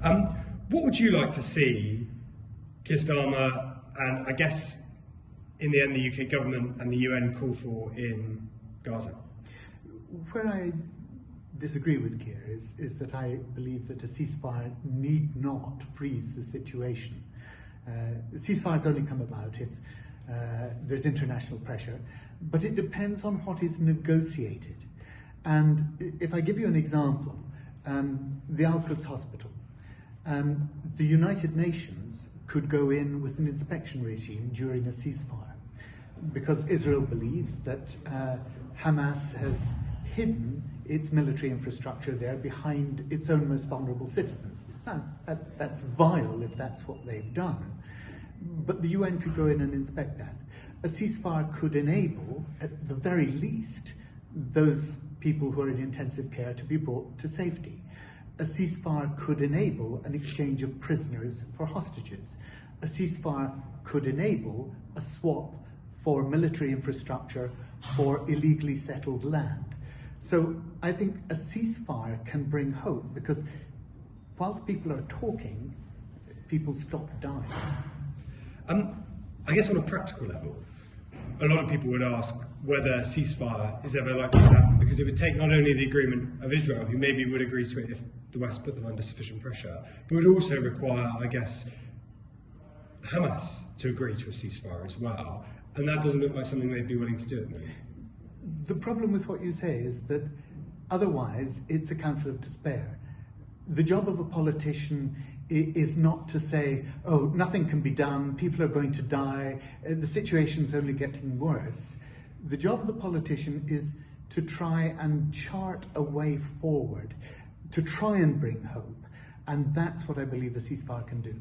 What would you like to see Keir Starmer and, I guess, in the end, the UK government and the UN call for in Gaza? Where I disagree with Keir is that I believe that a ceasefire need not freeze the situation. Ceasefires only come about if there's international pressure, but it depends on what is negotiated. And if I give you an example, the Al-Quds hospital, the United Nations could go in with an inspection regime during a ceasefire because Israel believes that Hamas has hidden its military infrastructure there behind its own most vulnerable citizens. Now, that's vile if that's what they've done, but the UN could go in and inspect that. A ceasefire could enable, at the very least, those people who are in intensive care to be brought to safety. A ceasefire could enable an exchange of prisoners for hostages. A ceasefire could enable a swap for military infrastructure for illegally settled land. So I think a ceasefire can bring hope because whilst people are talking, people stop dying. I guess on a practical level, a lot of people would ask whether a ceasefire is ever likely to happen because it would take not only the agreement of Israel, who maybe would agree to it if the West put them under sufficient pressure, but would also require, I guess, Hamas to agree to a ceasefire as well. And that doesn't look like something they'd be willing to do at the moment. The problem with what you say is that otherwise it's a council of despair. The job of a politician is not to say, oh, nothing can be done, people are going to die, the situation's only getting worse. The job of the politician is to try and chart a way forward, to try and bring hope, and that's what I believe a ceasefire can do.